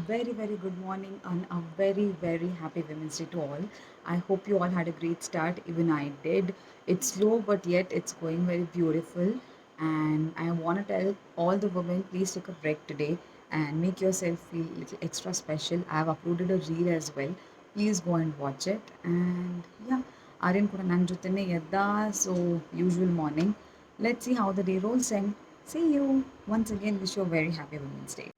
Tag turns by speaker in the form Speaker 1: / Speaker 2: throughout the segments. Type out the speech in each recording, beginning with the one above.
Speaker 1: very good morning and a very happy Women's Day to all. I hope you all had a great start. Even I did. It's slow, but yet it's going very beautiful. And I want to tell all the women, please take a break today and make yourself feel a little extra special. I have uploaded a reel as well. Please go and watch it. And yeah, Aryan ಕೂಡ ನನ್ನ ಜೊತೆನೇ ಎದ್ದ. So usual morning. Let's see how the day rolls and see you. Once again, wish you a very happy Women's Day.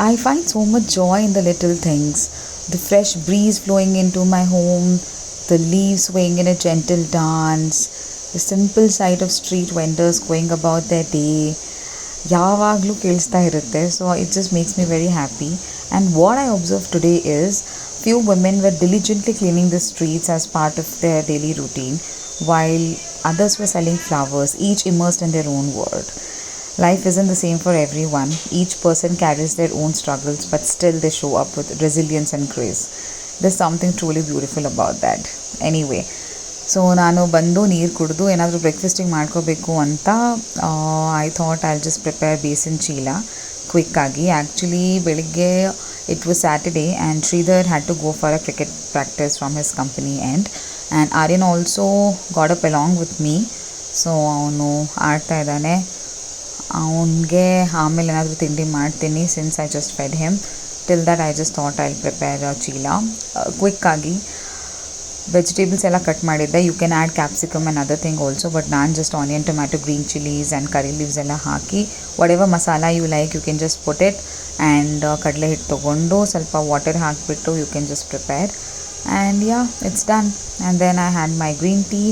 Speaker 2: I find so much joy in the little things. The fresh breeze flowing into my home, the leaves swaying in a gentle dance, the simple sight of street vendors going about their day. ಯಾವಾಗಲೂ ಕೇಳಿಸ್ತಾ ಇರುತ್ತೆ, so it just makes me very happy. And what I observed today is few women were diligently cleaning the streets as part of their daily routine, while others were selling flowers, each immersed in their own world. Life isn't the same for everyone. Each person carries their own struggles, but still they show up with resilience and grace. There's something truly beautiful about that. Anyway, so ನಾನು ಬಂದು ನೀರು ಕುಡಿದು ಏನಾದರೂ ಬ್ರೇಕ್ಫಾಸ್ಟಿಗೆ ಮಾಡ್ಕೋಬೇಕು ಅಂತ I thought I just prepare besan cheela ಕ್ವಿಕ್ಕಾಗಿ. Actually ಬೆಳಿಗ್ಗೆ it was Saturday and Shridhar had to go for a cricket practice from his company and Aryan also got up along with me. So ಅವನು ಆಡ್ತಾ ಇದ್ದಾನೆ. ಅವನಿಗೆ ಆಮೇಲೆ ಏನಾದರೂ ತಿಂಡಿ ಮಾಡ್ತೀನಿ since I just fed him. Till that I just thought I prepare cheela ಕ್ವಿಕ್ಕಾಗಿ. Vegetables ಎಲ್ಲ ಕಟ್ ಮಾಡಿದ್ದೆ. You can add capsicum and other thing also, but ನಾನು just onion, tomato, green chillies and curry leaves ಎಲ್ಲ ಹಾಕಿ ವಡೆವ masala you like you can just put it and ಕಡಲೆ ಹಿಟ್ಟು ತೊಗೊಂಡು ಸ್ವಲ್ಪ ವಾಟರ್ ಹಾಕಿಬಿಟ್ಟು you can just prepare and yeah it's done. And then I had my green tea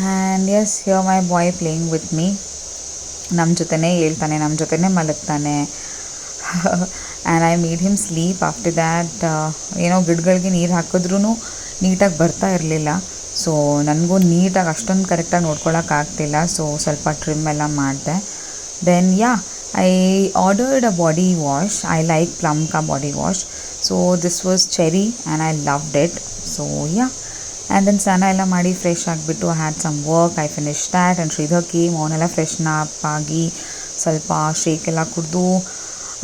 Speaker 2: and as here my boy playing with me. ನಮ್ಮ ಜೊತೆನೇ ಹೇಳ್ತಾನೆ, ನಮ್ಮ ಜೊತೆನೇ ಮಲಗ್ತಾನೆ. And I made him sleep. After that ಏನೋ ಗಿಡಗಳಿಗೆ ನೀರು ಹಾಕಿದ್ರೂ ನೀಟಾಗಿ ಬರ್ತಾ ಇರಲಿಲ್ಲ. ಸೊ ನನಗೂ ನೀಟಾಗಿ ಅಷ್ಟೊಂದು ಕರೆಕ್ಟಾಗಿ ನೋಡ್ಕೊಳಕ್ಕಾಗ್ತಿಲ್ಲ. ಸೊ ಸ್ವಲ್ಪ ಟ್ರಿಮ್ ಎಲ್ಲ ಮಾಡಿದೆ. Then yeah I ordered a body wash. I like Plum ಕಾ body wash. So this was cherry and I loved it. So yeah and then ಸ್ನಾನ ಎಲ್ಲ ಮಾಡಿ ಫ್ರೆಶ್ ಆಗಿಬಿಟ್ಟು I had some work. I finish that and Shridhar came. ಅವನ್ನೆಲ್ಲ ಫ್ರೆಶ್ನ up ಆಗಿ ಸ್ವಲ್ಪ shake ಎಲ್ಲ ಕುಡಿದು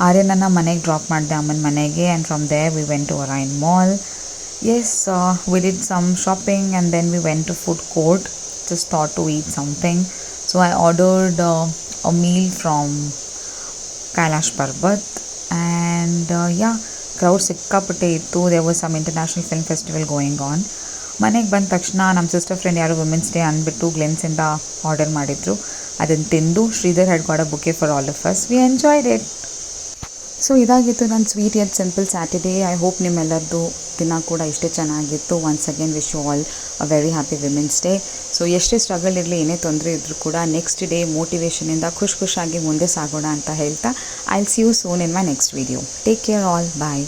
Speaker 2: ಆರ್ಯನನ್ನು ಮನೆಗೆ ಡ್ರಾಪ್ ಮಾಡಿದೆ, ಅಮ್ಮನ ಮನೆಗೆ. And from there we went to Orion mall. Yes, we did some shopping and then we went to food court. Just thought to eat something. So I ordered a meal from Kailash Parbat and yeah, crowd ಸಿಕ್ಕಾಪಟ್ಟೆ ಇತ್ತು. There was some international film festival going on. ಮನೆಗೆ ಬಂದ ತಕ್ಷಣ ನಮ್ಮ sister friend ಯಾರು women's day ಅಂದ್ಬಿಟ್ಟು ಗ್ಲೆನ್ಸಿಂದ order ಮಾಡಿದ್ರು. ಅದನ್ನು ತಿಂದು Sridhar had got a bouquet for all of us. We enjoyed it. So ಇದಾಗಿತ್ತು ನನ್ನ sweet yet simple Saturday. I hope ನಿಮ್ಮೆಲ್ಲರದು ದಿನ ಕೂಡ ಇಷ್ಟೇ ಚೆನ್ನಾಗಿತ್ತು. Once again wish you all a very happy women's day. So ಎಷ್ಟೇ ಸ್ಟ್ರಗಲ್ ಇರಲಿ, ಏನೇ ತೊಂದರೆ ಇದ್ದರೂ ಕೂಡ ನೆಕ್ಸ್ಟ್ ಡೇ ಮೋಟಿವೇಶನಿಂದ ಖುಷಿಯಾಗಿ ಮುಂದೆ ಸಾಗೋಣ ಅಂತ ಹೇಳ್ತಾ I will see you soon in my next video. Take care all. Bye.